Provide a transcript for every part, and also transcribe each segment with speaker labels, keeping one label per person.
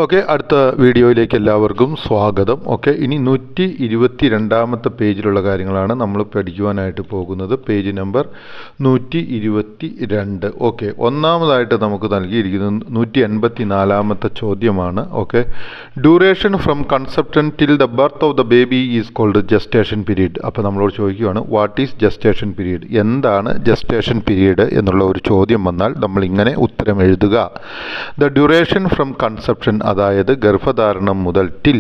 Speaker 1: Okay, അടുത്ത വീഡിയോയിലേക്ക് എല്ലാവർക്കും സ്വാഗതം. ഓക്കെ, ഇനി 122 പേജിലുള്ള കാര്യങ്ങളാണ് നമ്മൾ പഠിക്കുവാനായിട്ട് പോകുന്നത്. Page number 122. ഓക്കെ, ഒന്നാമതായിട്ട് നമുക്ക് നൽകിയിരിക്കുന്നത് 184 ചോദ്യമാണ്. Okay, duration from conception till the birth of the baby is called gestation period. അപ്പോൾ നമ്മളോട് ചോദിക്കുകയാണ്, വാട്ട് ഈസ് ജസ്റ്റേഷൻ പീരീഡ്? എന്താണ് ജസ്റ്റേഷൻ പീരീഡ് എന്നുള്ള ഒരു ചോദ്യം വന്നാൽ നമ്മൾ ഇങ്ങനെ ഉത്തരം എഴുതുക. ദ ഡ്യൂറേഷൻ ഫ്രം കൺസെപ്ഷൻ, അതായത് ഗർഭധാരണം മുതൽ ടിൽ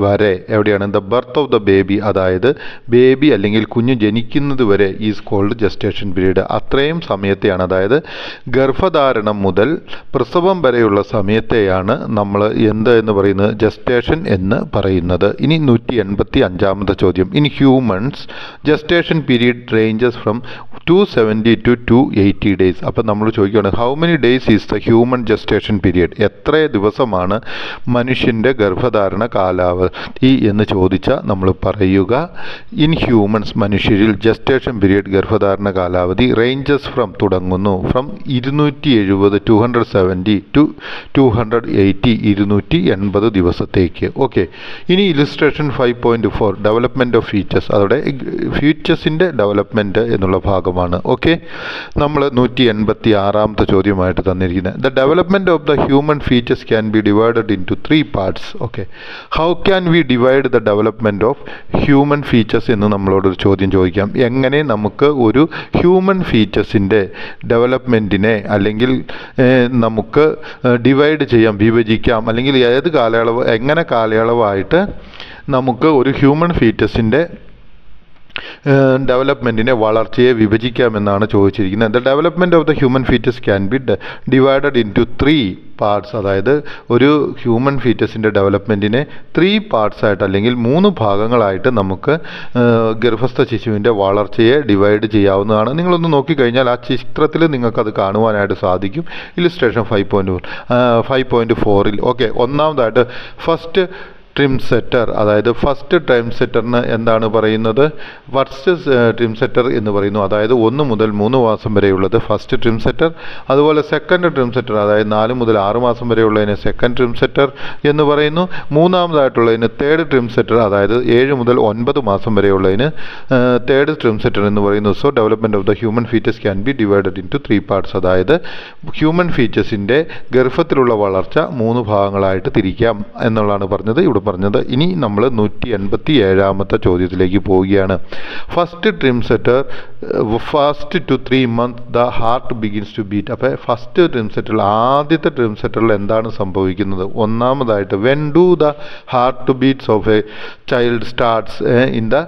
Speaker 1: വരെ, എവിടെയാണ്? The birth of the baby, അതായത് ബേബി അല്ലെങ്കിൽ കുഞ്ഞ് ജനിക്കുന്നത് വരെ ഈസ് കോൾഡ് ജസ്റ്റേഷൻ പീരീഡ്. അത്രയും സമയത്തെയാണ്, അതായത് ഗർഭധാരണം മുതൽ പ്രസവം വരെയുള്ള സമയത്തെയാണ് നമ്മൾ എന്ത് എന്ന് പറയുന്നത്? ജസ്റ്റേഷൻ എന്ന് പറയുന്നത്. ഇനി 185 ചോദ്യം. In humans gestation period ranges from 270 to 280 days. അപ്പം നമ്മൾ ചോദിക്കുകയാണ്, how many days is the human gestation period? എത്ര ദിവസമാണ് മനുഷ്യൻ്റെ ഗർഭധാരണ കാലാവധി എന്ന് ചോദിച്ചാൽ നമ്മൾ പറയുക, ഇൻ ഹ്യൂമൻസ്, മനുഷ്യരിൽ ജസ്റ്റേഷൻ പീരീഡ് ഗർഭധാരണ കാലാവധി റേഞ്ചസ് ഫ്രം, തുടങ്ങുന്നു, ഫ്രം 270 270 to 280 280 ദിവസത്തേക്ക്. ഓക്കെ, ഇനി ഇലിസ്ട്രേഷൻ 5.4 ഡെവലപ്മെൻറ്റ് ഓഫ് ഫീച്ചേഴ്സ്, അതോടെ ഫീച്ചേഴ്സിൻ്റെ ഡെവലപ്മെൻറ്റ് എന്നുള്ള ഭാഗമാണ്. ഓക്കെ, നമ്മൾ 186 ചോദ്യമായിട്ട് തന്നിരിക്കുന്നത്, the development of the human features can be divided into 3 parts. Okay, how can we divide the development of human features എന്ന് നമ്മളോടൊരു ചോദ്യം ചോദിക്കാം. എങ്ങനെ നമുക്ക് ഒരു ഹ്യൂമൻ ഫീച്ചേഴ്സിൻ്റെ ഡെവലപ്മെൻറ്റിനെ അല്ലെങ്കിൽ നമുക്ക് ഡിവൈഡ് ചെയ്യാം, വിഭജിക്കാം, അല്ലെങ്കിൽ ഏത് കാലയളവ്, എങ്ങനെ കാലയളവായിട്ട് നമുക്ക് ഒരു ഹ്യൂമൻ ഫീച്ചേഴ്സിൻ്റെ ഡെവലപ്മെൻറ്റിനെ, വളർച്ചയെ വിഭജിക്കാമെന്നാണ് ചോദിച്ചിരിക്കുന്നത്. The development of the human features can be divided into 3 parts. അതായത് ഒരു ഹ്യൂമൻ ഫീച്ചേഴ്സിൻ്റെ ഡെവലപ്മെൻറ്റിനെ 3 പാർട്സായിട്ട് അല്ലെങ്കിൽ 3 ഭാഗങ്ങളായിട്ട് നമുക്ക് ഗർഭസ്ഥ ശിശുവിൻ്റെ വളർച്ചയെ ഡിവൈഡ് ചെയ്യാവുന്നതാണ്. നിങ്ങളൊന്ന് നോക്കിക്കഴിഞ്ഞാൽ ആ ചിത്രത്തിൽ നിങ്ങൾക്കത് കാണുവാനായിട്ട് സാധിക്കും. ഇലിസ്ട്രേഷൻ 5.4. ഓക്കെ, ഒന്നാമതായിട്ട് ഫസ്റ്റ് ട്രിം സെറ്റർ, അതായത് ഫസ്റ്റ് ട്രിം സെറ്ററിന് എന്താണ് പറയുന്നത്? ഫസ്റ്റ് ട്രിം സെറ്റർ എന്ന് പറയുന്നു, അതായത് 1 മുതൽ 3 മാസം വരെയുള്ളത് ഫസ്റ്റ് ട്രിം സെറ്റർ. അതുപോലെ സെക്കൻഡ് ട്രിം സെറ്റർ, അതായത് 4 മുതൽ 6 മാസം വരെയുള്ളതിന് സെക്കൻഡ് ട്രിം സെറ്റർ എന്ന് പറയുന്നു. മൂന്നാമതായിട്ടുള്ളതിന് തേർഡ് ട്രിം സെറ്റർ, അതായത് 7 മുതൽ 9 മാസം വരെയുള്ളതിന് തേർഡ് ട്രിം സെറ്റർ എന്ന് പറയുന്നു. So development of the human features can be divided into 3 parts. അതായത് ഹ്യൂമൻ ഫീച്ചേഴ്സിൻ്റെ ഗർഭത്തിലുള്ള വളർച്ച 3 ഭാഗങ്ങളായിട്ട് തിരിക്കാം എന്നുള്ളതാണ് പറഞ്ഞത് ഇവിടെ പറഞ്ഞത്. ഇനി നമ്മൾ 187 ചോദ്യത്തിലേക്ക് പോവുകയാണ്. First trimester, first to 3 months the heart begins to beat. അപ്പോൾ ഫസ്റ്റ് ട്രിം സെറ്ററിൽ, ആദ്യത്തെ ട്രിം സെറ്ററിൽ എന്താണ് സംഭവിക്കുന്നത്? ഒന്നാമതായിട്ട് when do the heart beats of a child starts in the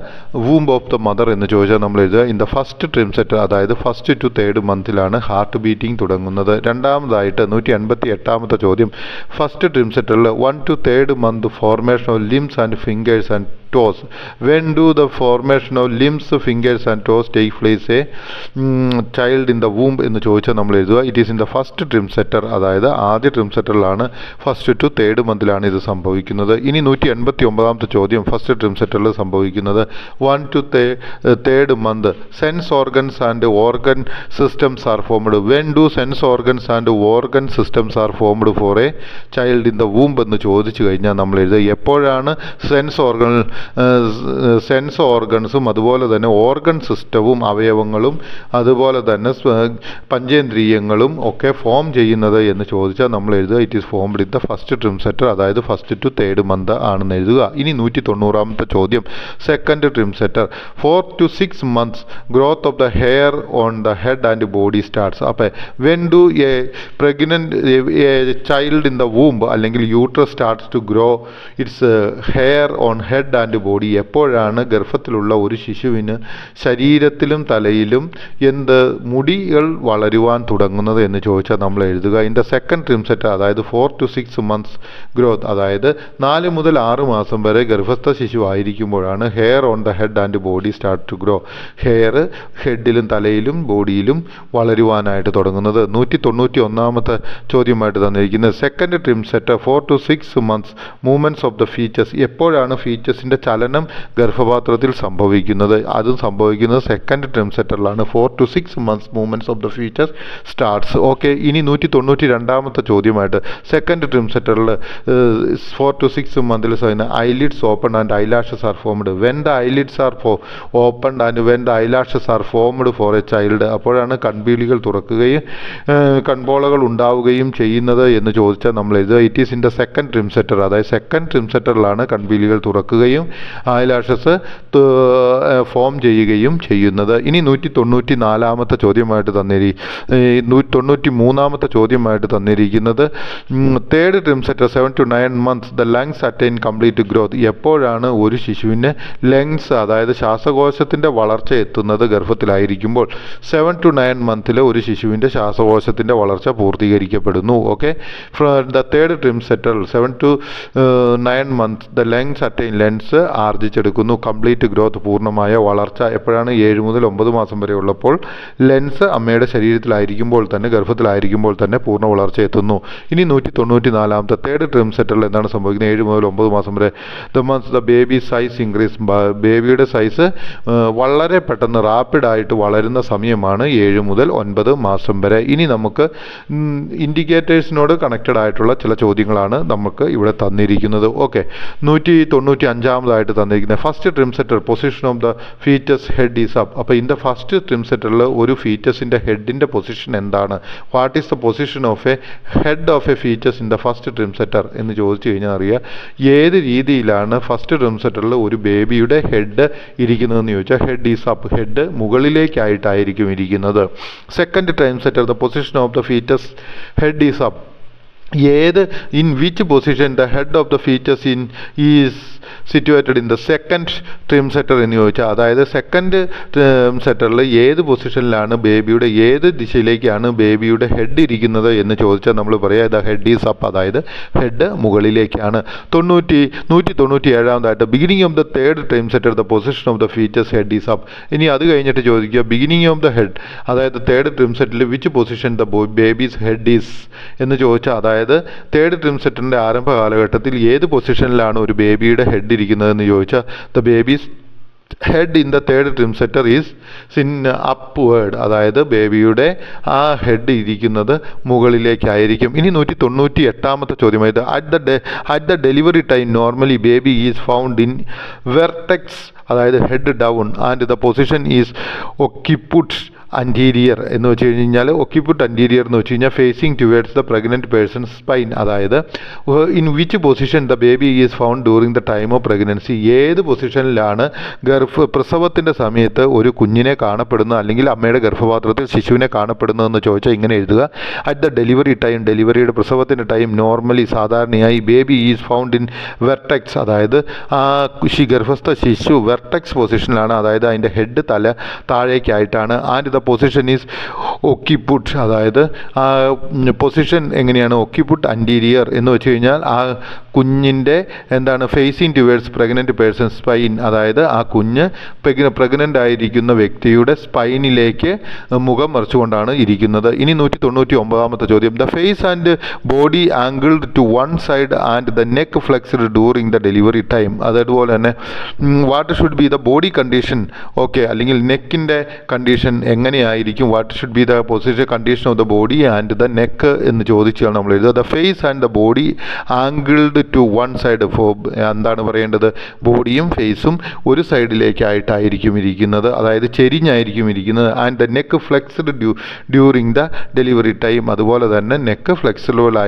Speaker 1: womb of the mother എന്ന് ചോദിച്ചാൽ നമ്മൾ എഴുതുക in the first trimester, അതായത് ഫസ്റ്റ് ടു തേർഡ് മന്തിലാണ് ഹാർട്ട് ബീറ്റിംഗ് തുടങ്ങുന്നത്. രണ്ടാമതായിട്ട് 188 ചോദ്യം. ഫസ്റ്റ് ട്രിം സെറ്ററിൽ 1 to 3rd month formation of limbs and fingers and toes. When do the formation of limbs, fingers and toes take place a child in the womb എന്ന് ചോദിച്ചാൽ നമ്മൾ എഴുതുക it is in the first trimester, അതായത് ആദ്യ ട്രിം സെറ്ററിലാണ്, first to third മന്തിലാണ് ഇത് സംഭവിക്കുന്നത്. ഇനി 189 ചോദ്യം. ഫസ്റ്റ് ട്രിം സെറ്ററിൽ സംഭവിക്കുന്നത് 1 to 3rd month sense organs and organ systems are formed. When do sense organs and organ systems are formed for a child in the womb എന്ന് ചോദിച്ചു കഴിഞ്ഞാൽ നമ്മൾ എഴുതുക എപ്പോഴാണ് സെൻസ് ഓർഗൻസും അതുപോലെ തന്നെ ഓർഗൻ സിസ്റ്റവും അവയവങ്ങളും അതുപോലെ തന്നെ പഞ്ചേന്ദ്രിയങ്ങളും ഒക്കെ ഫോം ചെയ്യുന്നത് എന്ന് ചോദിച്ചാൽ നമ്മൾ എഴുതുക it is formed in the first trimester, അതായത് ഫസ്റ്റ് ടു തേർഡ് മന്ത് ആണെന്ന് എഴുതുക. ഇനി 190 ചോദ്യം. Second trimester 4 to 6 months growth of the hair on the head and body starts. അപ്പോൾ when do a pregnant child in the womb അല്ലെങ്കിൽ uterus starts to grow its hair on head and body? എപ്പോഴാണ് ഗർഭത്തിലുള്ള ഒരു ശിശുവിന് ശരീരത്തിലും തലയിലും മുടികൾ വളരുവാൻ തുടങ്ങുന്നത് എന്ന് ചോദിച്ചാൽ നമ്മൾ എഴുതുക in the second trimester, അതായത് 4 to 6 months ഗ്രോത്ത്, അതായത് 4 മുതൽ 6 മാസം വരെ ഗർഭസ്ഥ ശിശു ആയിരിക്കുമ്പോഴാണ് hair on the head and body start to grow, hair ഹെഡിലും തലയിലും ബോഡിയിലും വളരുവാനായിട്ട് തുടങ്ങുന്നത്. 191 ചോദ്യമായിട്ട് തന്നിരിക്കുന്നത് second trimester 4 to 6 months movements of the features. എപ്പോഴാണ് ഫീച്ചേഴ്സിൻ്റെ ചലനം ഗർഭപാത്രത്തിൽ സംഭവിക്കുന്നത്. അതും സംഭവിക്കുന്നത് സെക്കൻഡ് ട്രിംസെറ്ററിലാണ്. 4 to 6 months movements of the foetus starts. Okay, ഇനി 192 ചോദ്യമായിട്ട് സെക്കൻഡ് ട്രിംസെറ്ററിൽ 4 to 6 months eyelids open and eyelashes are formed. When the eyelids are open and when the eyelashes are formed for a child, അപ്പോഴാണ് കൺപീലികൾ തുറക്കുകയും കൺപോളകൾ ഉണ്ടാവുകയും ചെയ്യുന്നത് എന്ന് ചോദിച്ചാൽ നമ്മൾ എഴുതുക it is in the second trimester. അതായത് സെക്കൻഡ് ട്രിംസെറ്ററിലാണ് കൺപീലികൾ തുറക്കുകയും ഐലാഷസ് ഫോം ചെയ്യുകയും ചെയ്യുന്നത്. ഇനി 194 ചോദ്യമായിട്ട് 193 ചോദ്യമായിട്ട് തന്നിരിക്കുന്നത് third trimester 7 to 9 months the lungs attain complete growth. എപ്പോഴാണ് ഒരു ശിശുവിന് ലങ്സ് അതായത് ശ്വാസകോശത്തിൻ്റെ വളർച്ച എത്തുന്നത്? ഗർഭത്തിലായിരിക്കുമ്പോൾ 7 to 9 months ഒരു ശിശുവിൻ്റെ ശ്വാസകോശത്തിൻ്റെ വളർച്ച പൂർത്തീകരിക്കപ്പെടുന്നു. Okay, the third trimester 7 to 9 months the lungs attain lens ആർജിച്ചെടുക്കുന്നു. കംപ്ലീറ്റ് ഗ്രോത്ത് പൂർണ്ണമായ വളർച്ച എപ്പോഴാണ്? 7 മുതൽ 9 മാസം വരെ ഉള്ളപ്പോൾ ലെൻസ് അമ്മയുടെ ശരീരത്തിലായിരിക്കുമ്പോൾ തന്നെ ഗർഭത്തിലായിരിക്കുമ്പോൾ തന്നെ പൂർണ്ണ വളർച്ച എത്തുന്നു. ഇനി 194 തേർഡ് ട്രിംസെറ്ററിൽ എന്താണ് സംഭവിക്കുന്നത്? 7 മുതൽ 9 മാസം വരെ ദ ബേബി സൈസ് ഇൻക്രീസ്. ബേബിയുടെ സൈസ് വളരെ പെട്ടെന്ന് റാപ്പിഡായിട്ട് വളരുന്ന സമയമാണ് 7 മുതൽ 9 മാസം വരെ. ഇനി നമുക്ക് ഇൻഡിക്കേറ്റേഴ്സിനോട് കണക്റ്റഡ് ആയിട്ടുള്ള ചില ചോദ്യങ്ങളാണ് നമുക്ക് ഇവിടെ തന്നിരിക്കുന്നത്. ഓക്കെ, 195 തന്നിരിക്കുന്നത് first trimester position of the foetus head is up. അപ്പോൾ ഇൻ ദ ഫസ്റ്റ് ട്രിംസെറ്ററിൽ ഒരു ഫീറ്റസിൻ്റെ ഹെഡിൻ്റെ പൊസിഷൻ എന്താണ്? What is the position of a head of a foetus in the first trimester എന്ന് ചോദിച്ചു കഴിഞ്ഞാൽ അറിയാം ഏത് രീതിയിലാണ് ഫസ്റ്റ് ട്രിംസെറ്ററിൽ ഒരു ബേബിയുടെ ഹെഡ് ഇരിക്കുന്നതെന്ന് ചോദിച്ചാൽ ഹെഡ് ഈസ് അപ്പ്, ഹെഡ് മുകളിലേക്കായിട്ടായിരിക്കും ഇരിക്കുന്നത്. Second trimester the position of the foetus head is up. In which position the head of the foetus is situated in the second trimester എന്ന് ചോദിച്ചാൽ അതായത് സെക്കൻഡ് ട്രിംസെറ്ററിൽ ഏത് പൊസിഷനിലാണ് ബേബിയുടെ ഏത് ദിശയിലേക്കാണ് ബേബിയുടെ ഹെഡ് ഇരിക്കുന്നത് എന്ന് ചോദിച്ചാൽ നമ്മൾ പറയാം ദ ഹെഡ് ഈസ് അപ്പ്, അതായത് ഹെഡ് മുകളിലേക്കാണ്. 197 beginning of the third trimester the position of the foetus head is up. ഇനി അത് കഴിഞ്ഞിട്ട് ചോദിക്കുക ബിഗിനിങ് ഓഫ് ദ ഹെഡ് അതായത് തേർഡ് ട്രിംസെറ്ററിൽ which position the baby's head is എന്ന് ചോദിച്ചാൽ അതായത് തേർഡ് ട്രിംസെറ്ററിൻ്റെ ആരംഭ കാലഘട്ടത്തിൽ ഏത് പൊസിഷനിലാണ് ഒരു ബേബിയുടെ ഹെഡ് ഇരിക്കുന്നതെന്ന് ചോദിച്ചാൽ the baby's head in the third trimester is upward, അതായത് ബേബിയുടെ ആ ഹെഡ് ഇരിക്കുന്നത് മുകളിലേക്കായിരിക്കും. ഇനി 198 ചോദ്യമായത് at the delivery time normally baby is found in vertex അതായത് head down and the position is occiput anterior എന്ന് വെച്ച് കഴിഞ്ഞാൽ ഒക്കിപുട്ട് അൻറ്റീരിയർ എന്ന് വെച്ച് കഴിഞ്ഞാൽ facing towards the pregnant person spine, അതായത് in which position the baby is found during the time of pregnancy, ഏത് പൊസിഷനിലാണ് പ്രസവത്തിൻ്റെ സമയത്ത് ഒരു കുഞ്ഞിനെ കാണപ്പെടുന്നത് അല്ലെങ്കിൽ അമ്മയുടെ ഗർഭപാത്രത്തിൽ ശിശുവിനെ കാണപ്പെടുന്നതെന്ന് ചോദിച്ചാൽ ഇങ്ങനെ എഴുതുക അറ്റ് ദ ഡെലിവറി ടൈം, ഡെലിവറിയുടെ പ്രസവത്തിൻ്റെ ടൈം നോർമലി സാധാരണയായി baby is found in vertex, അതായത് ആ ഗർഭസ്ഥ ശിശു വെർട്ടെക്സ് പൊസിഷനിലാണ്, അതായത് അതിൻ്റെ ഹെഡ് തല താഴേക്കായിട്ടാണ്. ആൻഡ് ദ പൊസിഷൻ ഈസ് ഒക്കിപുട്ട്, അതായത് ആ പൊസിഷൻ എങ്ങനെയാണ് ഒക്കിപുട്ട് അൻറ്റീരിയർ എന്ന് വെച്ച് കഴിഞ്ഞാൽ ആ കുഞ്ഞിൻ്റെ എന്താണ് facing towards pregnant person spine, അതായത് ആ കുഞ്ഞ് പ്രഗ്നൻ്റ് ആയിരിക്കുന്ന വ്യക്തിയുടെ സ്പൈനിലേക്ക് മുഖം മറിച്ചുകൊണ്ടാണ് ഇരിക്കുന്നത്. ഇനി 199 ചോദ്യം the face and body angled to one side and the neck flexed during the delivery time, അതേപോലെ തന്നെ what should be the body condition, okay, അല്ലെങ്കിൽ നെക്കിൻ്റെ കണ്ടീഷൻ എങ്ങനെയായിരിക്കും, what should be the position condition of the body and the neck എന്ന് ചോദിച്ചാണ് നമ്മൾ എഴുതുക. The face and the body angled to one side, എന്താണ് പറയേണ്ടത്, ബോഡിയും ഫേസും ഒരു സൈഡിലേക്കായിട്ടായിരിക്കും ഇരിക്കുന്നത്, അതായത് ചെരിഞ്ഞായിരിക്കും ഇരിക്കുന്നത്. And the neck flexed during the delivery time, അതുപോലെ തന്നെ നെക്ക് ഫ്ലെക്സിബിൾ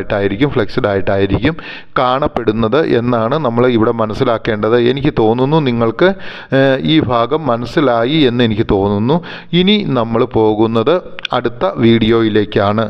Speaker 1: ആയിട്ടായിരിക്കും കാണപ്പെടുന്നത് എന്നാണ് നമ്മൾ ഇവിടെ മനസ്സിലാക്കേണ്ടത്. എനിക്ക് തോന്നുന്നു നിങ്ങൾക്ക് ഈ ഭാഗം മനസ്സിലായി എന്ന് എനിക്ക് തോന്നുന്നു. ഇനി നമ്മൾ പോകുന്നത് അടുത്ത വീഡിയോയിലേക്കാണ്.